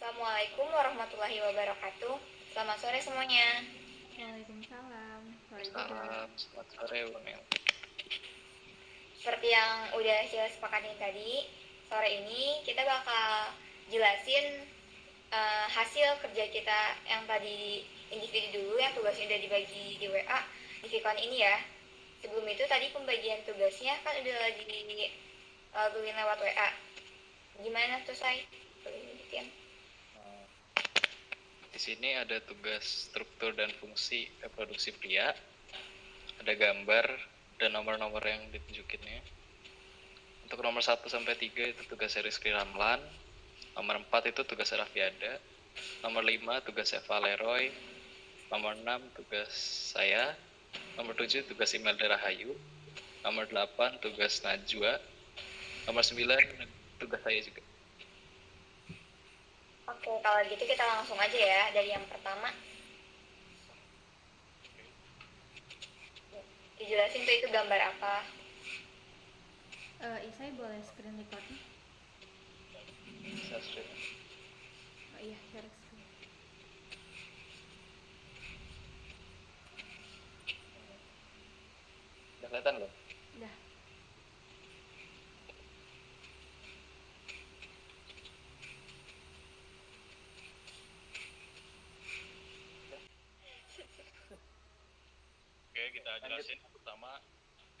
Assalamualaikum warahmatullahi wabarakatuh. Selamat sore semuanya. Waalaikumsalam. Sore juga. Salam, selamat sore Bang El. Seperti yang udah saya sepakatin tadi, sore ini kita bakal jelasin hasil kerja kita yang tadi individu dulu, yang tugasnya udah dibagi di WA di Vicon ini ya. Sebelum itu tadi pembagian tugasnya kan udah dilakuin lewat WA. Gimana tuh saya? Di sini ada tugas struktur dan fungsi reproduksi pria, ada gambar dan nomor-nomor yang ditunjukinnya. Untuk nomor 1 sampai 3 itu tugas Rizky Ramlan, nomor 4 itu tugas Raffiada, nomor 5 tugas Eva Leroy, nomor 6 tugas saya, nomor 7 tugas Imelda Rahayu, nomor 8 tugas Najwa, nomor 9 tugas saya juga. Oke, kalau gitu kita langsung aja ya dari yang pertama. Dijelasin tuh itu gambar apa. Isai boleh screen recordnya? Bisa screen. Oh iya, share screen. Udah kelihatan belum? Udah. Oke, kita jelasin pertama.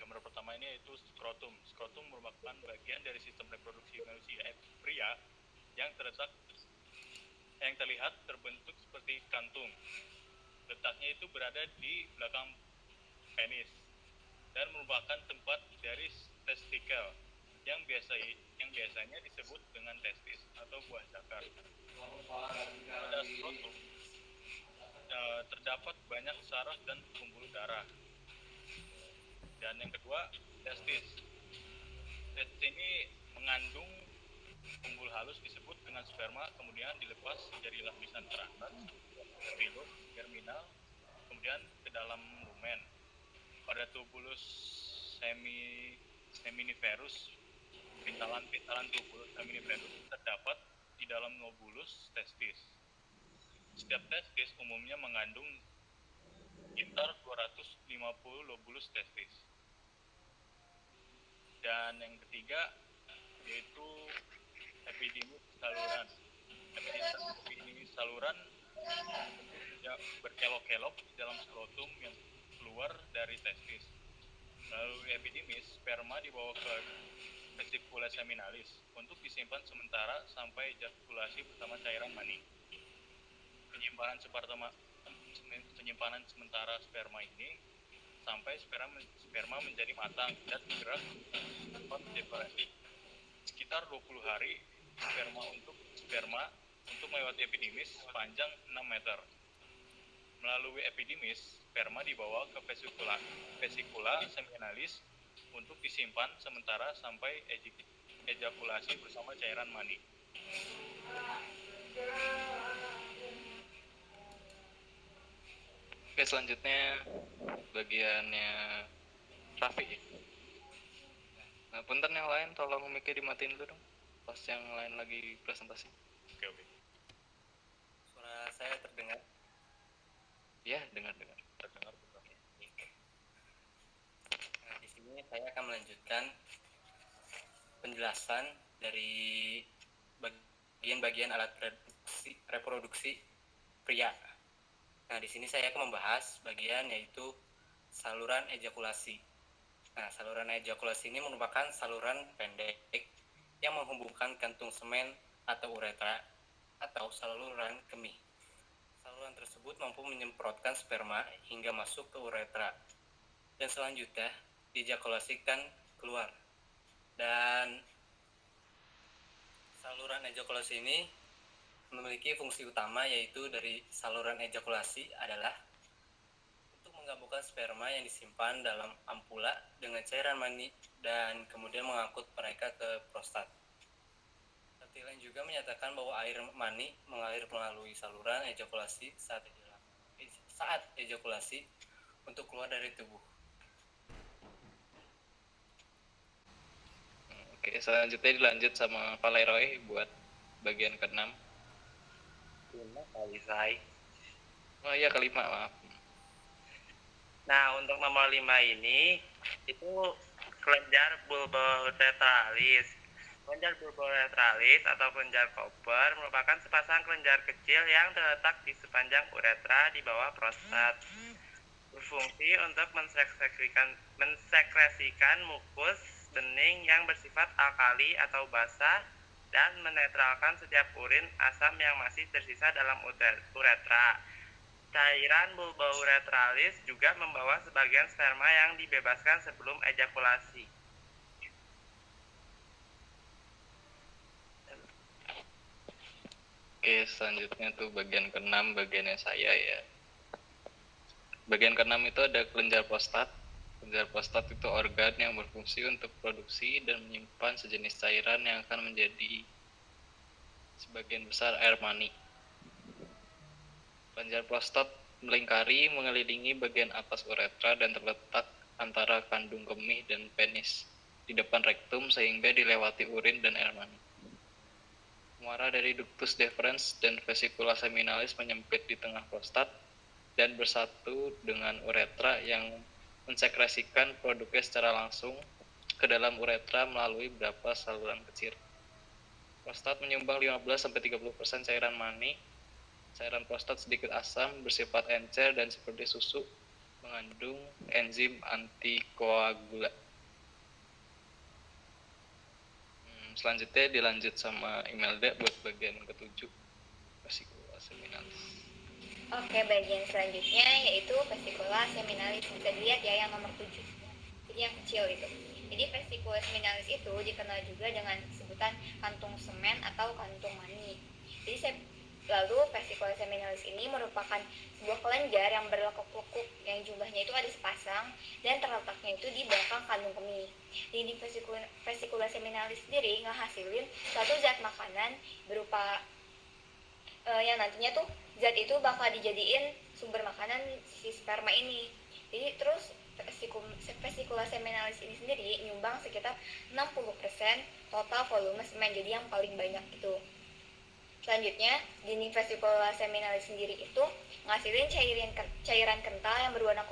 Gambar pertama ini yaitu skrotum. Skrotum merupakan bagian dari sistem reproduksi manusia pria yang terlihat terbentuk seperti kantung. Letaknya itu berada di belakang penis dan merupakan tempat dari testikel yang biasanya disebut dengan testis atau buah zakar. Pada skrotum terdapat banyak saraf dan pembuluh darah. Dan yang kedua, testis. Testis ini mengandung umbul halus disebut dengan sperma, kemudian dilepas dari lapisan teratas, filum, germinal, kemudian ke dalam lumen. Pada tubulus seminiferus, pintalan tubulus seminiferus terdapat di dalam lobulus testis. Setiap testis umumnya mengandung sekitar 250 lobulus testis. Dan yang ketiga yaitu epidimis saluran. Epidimis saluran berkelok-kelok di dalam skrotum yang keluar dari testis. Lalu epidimis, sperma dibawa ke vesicula seminalis untuk disimpan sementara sampai ejakulasi bersama cairan mani. Penyimpanan sementara sperma ini sampai sperma menjadi matang dan bergerak tanpa separasi. Sekitar 20 hari sperma untuk melewati epidimis sepanjang 6 meter. Melalui epidimis, sperma dibawa ke vesicula seminalis untuk disimpan sementara sampai ejakulasi bersama cairan mani. Oke, selanjutnya bagiannya Raffi. Nah, punten yang lain tolong mic-nya dimatiin dulu dong, pas yang lain lagi presentasi. Oke. Suara saya terdengar? Ya, dengar. Terdengar. Nah, di sini saya akan melanjutkan penjelasan dari bagian-bagian alat reproduksi pria. Nah, di sini saya akan membahas bagian yaitu saluran ejakulasi. Nah, saluran ejakulasi ini merupakan saluran pendek yang menghubungkan kantung semen atau uretra atau saluran kemih. Saluran tersebut mampu menyemprotkan sperma hingga masuk ke uretra dan selanjutnya diejakulasikan keluar. Dan saluran ejakulasi ini memiliki fungsi utama yaitu dari saluran ejakulasi adalah untuk menggabungkan sperma yang disimpan dalam ampula dengan cairan mani dan kemudian mengangkut mereka ke prostat. Penelitian juga menyatakan bahwa air mani mengalir melalui saluran ejakulasi saat ejakulasi untuk keluar dari tubuh. Oke, selanjutnya dilanjut sama Valeroy buat bagian ke-6. kelima kali, Say. Oh iya, kelima, maaf. Nah, untuk nomor 5 ini itu kelenjar bulboretralis. Kelenjar bulboretralis atau kelenjar koper merupakan sepasang kelenjar kecil yang terletak di sepanjang uretra di bawah prostat. Berfungsi untuk mensekresikan mukus bening yang bersifat alkali atau basa dan menetralkan setiap urin asam yang masih tersisa dalam uretra. Cairan bulbouretralis juga membawa sebagian sperma yang dibebaskan sebelum ejakulasi. Oke, selanjutnya tuh bagian ke-6, bagiannya saya ya. Bagian ke-6 itu ada kelenjar prostat. Kelenjar prostat itu organ yang berfungsi untuk produksi dan menyimpan sejenis cairan yang akan menjadi sebagian besar air mani. Kelenjar prostat melingkari mengelilingi bagian atas uretra dan terletak antara kandung kemih dan penis di depan rektum sehingga dilewati urin dan air mani. Muara dari ductus deferens dan vesicula seminalis menyempit di tengah prostat dan bersatu dengan uretra yang mensekresikan produknya secara langsung ke dalam uretra melalui beberapa saluran kecil. Prostat menyumbang 15-30% cairan mani. Cairan prostat sedikit asam, bersifat encer dan seperti susu, mengandung enzim antikoagula. Selanjutnya dilanjut sama Imelda buat bagian ke-7, vesicula seminalis. Oke, bagian selanjutnya yaitu vesicula seminalis. Bisa dilihat ya yang nomor 7. Jadi yang kecil itu. Jadi vesicula seminalis itu dikenal juga dengan sebutan kantung semen atau kantung mani. Lalu vesicula seminalis ini merupakan sebuah kelenjar yang berlekuk-lekuk yang jumlahnya itu ada sepasang dan terletaknya itu di belakang kandung kemih. Di vesicula seminalis sendiri ngehasilin suatu zat makanan berupa yang nantinya tuh zat itu bakal dijadiin sumber makanan si sperma ini. Jadi terus vesicula seminalis ini sendiri nyumbang sekitar 60% total volume semen, jadi yang paling banyak itu. Selanjutnya, dinding vesicula seminalis sendiri itu ngasilin cairan kental yang berwarna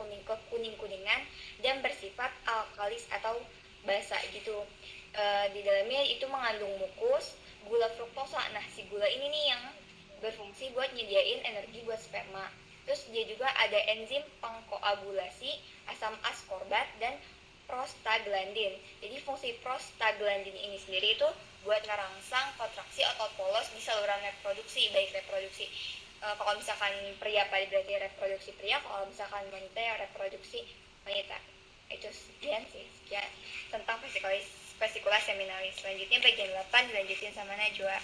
kuning-kuningan dan bersifat alkalis atau basa gitu. Di dalamnya itu mengandung mukus, gula fruktosa. Nah, si gula ini nih yang berfungsi buat nyediain energi buat sperma. Terus dia juga ada enzim pengkoagulasi, asam askorbat, dan prostaglandin. Jadi fungsi prostaglandin ini sendiri itu buat ngerangsang kontraksi otot polos di saluran reproduksi, baik reproduksi kalau misalkan pria berarti reproduksi pria, kalau misalkan wanita ya reproduksi wanita. Itu sekian tentang vesicula seminalis. Selanjutnya bagian 8 dilanjutin sama Najwa.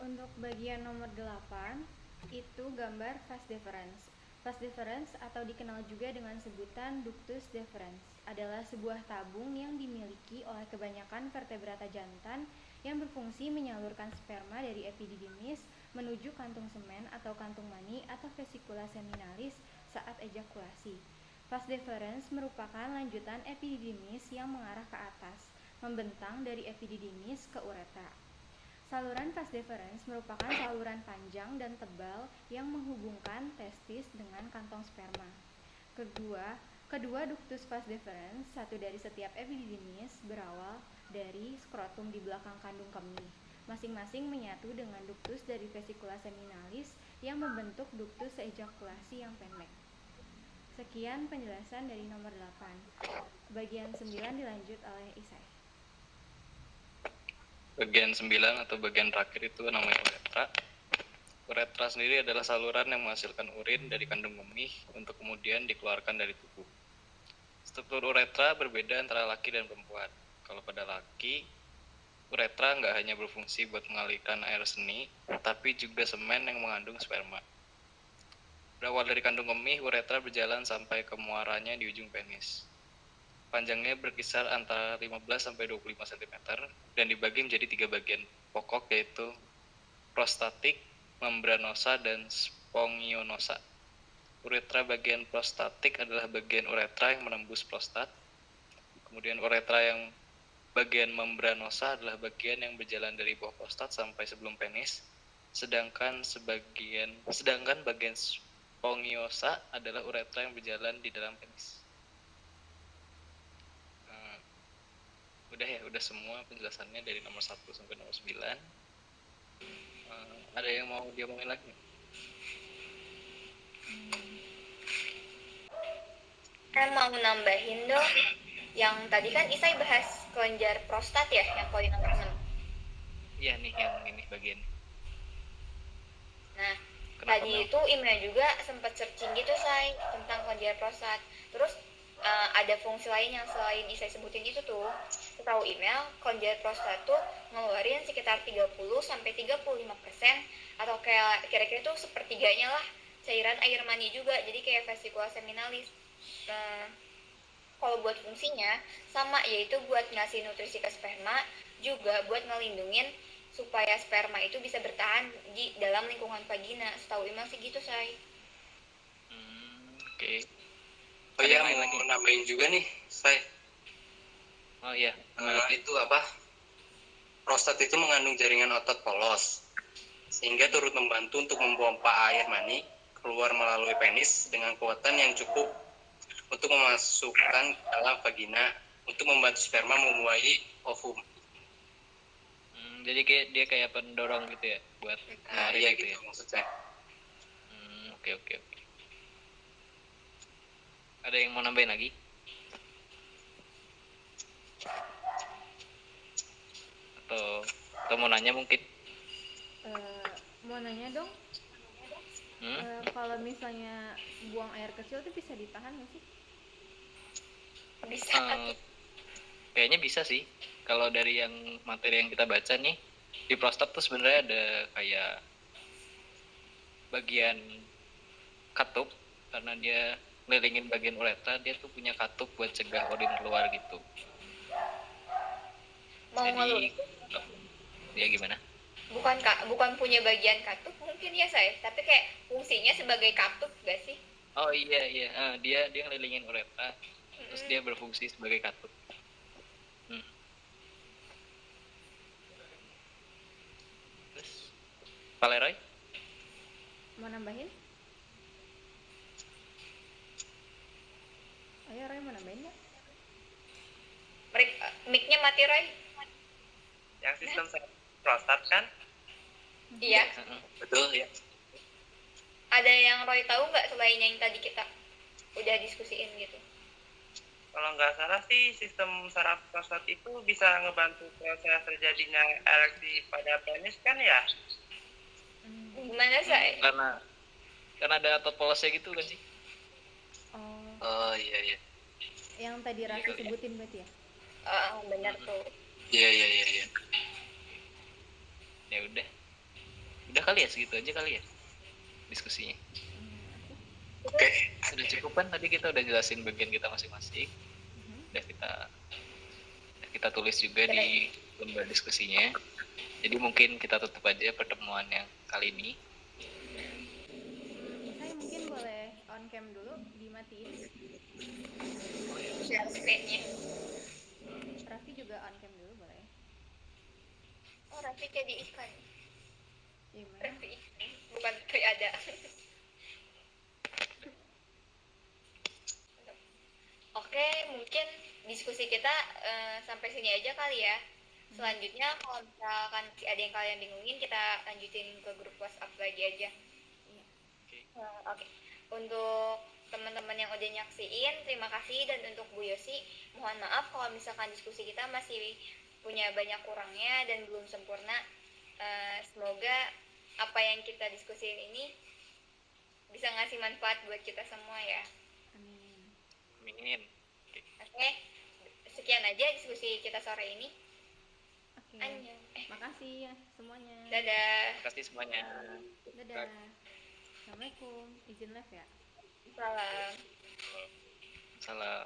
Untuk bagian nomor 8 itu gambar vas deferens. Vas deferens atau dikenal juga dengan sebutan ductus deferens adalah sebuah tabung yang dimiliki oleh kebanyakan vertebrata jantan yang berfungsi menyalurkan sperma dari epididymis menuju kantung semen atau kantung mani atau vesicula seminalis saat ejakulasi. Vas deferens merupakan lanjutan epididymis yang mengarah ke atas, membentang dari epididymis ke uretra. Saluran vas deferens merupakan saluran panjang dan tebal yang menghubungkan testis dengan kantong sperma. Kedua ductus vas deferens, satu dari setiap epididymis, berawal dari skrotum di belakang kandung kemih. Masing-masing menyatu dengan ductus dari vesicula seminalis yang membentuk ductus ejakulasi yang pendek. Sekian penjelasan dari nomor 8. Bagian 9 dilanjut oleh Isai. Bagian 9 atau bagian terakhir itu namanya uretra. Uretra sendiri adalah saluran yang menghasilkan urin dari kandung kemih untuk kemudian dikeluarkan dari tubuh. Struktur uretra berbeda antara laki dan perempuan. Kalau pada laki, uretra nggak hanya berfungsi buat mengalirkan air seni, tapi juga semen yang mengandung sperma. Berawal dari kandung kemih, uretra berjalan sampai ke muaranya di ujung penis. Panjangnya berkisar antara 15-25 cm dan dibagi menjadi 3 bagian pokok, yaitu prostatik, membranosa, dan spongionosa. Uretra bagian prostatik adalah bagian uretra yang menembus prostat. Kemudian uretra yang bagian membranosa adalah bagian yang berjalan dari bawah prostat sampai sebelum penis, sedangkan bagian spongiosa adalah uretra yang berjalan di dalam penis. Udah semua penjelasannya dari nomor 1 sampai nomor 9. Ada yang mau diomongin lagi? Saya mau nambahin dong, yang tadi kan Isai bahas kelenjar prostat ya, yang poin nomor 6. Iya nih, yang ini bagian. Nah, Kenapa, tadi Mel? itu Imel juga sempat searching gitu, Say, tentang kelenjar prostat. Terus ada fungsi lain yang selain Isai sebutin itu tuh. Setahu Imel, kelenjar prostat tuh ngeluarin sekitar 30-35% atau kayak kira-kira tuh sepertiganya lah cairan air mani juga, jadi kayak vesikula seminalis. Kalau buat fungsinya sama, yaitu buat ngasih nutrisi ke sperma, juga buat ngelindungin supaya sperma itu bisa bertahan di dalam lingkungan vagina. Setahu Imam sih gitu, Say. Oke. Oh iya, mau nambahin juga nih, saya. Oh iya. Itu apa? Prostat itu mengandung jaringan otot polos, sehingga turut membantu untuk memompa air mani keluar melalui penis dengan kekuatan yang cukup untuk memasukkan ke dalam vagina untuk membantu sperma membuahi ovum. Jadi dia kayak pendorong gitu ya buat Iya gitu gitu ya. maksudnya. Oke. Ada yang mau nambahin lagi? Atau mau nanya mungkin? Mau nanya dong, kalau misalnya buang air kecil tuh bisa ditahan nggak sih? Bisa. Kayaknya bisa sih. Kalau dari yang materi yang kita baca nih, di prostat tuh sebenarnya ada kayak bagian katup, karena dia ngelilingin bagian uretra, dia tuh punya katup buat cegah urin keluar gitu. Mau Jadi ya gimana? Bukan punya bagian katup mungkin ya, Say, tapi kayak fungsinya sebagai katup gak sih? Oh iya, dia ngelilingin uretra, terus dia berfungsi sebagai katup. Terus Pak Leroy Mau nambahin? Ayo Roy, mau nambahin nggak? Mic-nya mati, Roy. Yang sistem prostat kan? Iya. Betul ya. Ada yang Roy tahu nggak selain yang tadi kita udah diskusiin gitu? Kalau nggak salah sih sistem saraf prostat itu bisa ngebantu proses terjadinya ereksi pada penis kan ya? Gimana, Say? karena ada otot polosnya gitu kan sih. Oh iya. Yang tadi Raffi sebutin berarti ya? Benar tuh. Iya. Ya udah kali ya, segitu aja kali ya diskusinya. Oke. Udah cukup kan, tadi kita udah jelasin bagian kita masing-masing. Udah kita tulis juga di lembar diskusinya. Jadi mungkin kita tutup aja pertemuan yang kali ini. Saya mungkin boleh on cam dulu, dimatiin. Share screen-nya. Raffi juga on cam dulu boleh. Oh, Raffi jadi iklan. Gimana? Raffi bukan ada. Oke, mungkin diskusi kita sampai sini aja kali ya. Selanjutnya kalau misalkan ada yang kalian bingungin, kita lanjutin ke grup WhatsApp lagi aja. Oke. Untuk teman-teman yang udah nyaksiin, terima kasih. Dan untuk Bu Yosi, mohon maaf kalau misalkan diskusi kita masih punya banyak kurangnya dan belum sempurna. Semoga apa yang kita diskusiin ini bisa ngasih manfaat buat kita semua ya. Amin. Oke, sekian aja diskusi kita sore ini. Oke. Annyeong. Makasih ya semuanya. Dadah. Terima kasih semuanya. Dadah. Assalamualaikum. Izin live ya. Salam. Salam.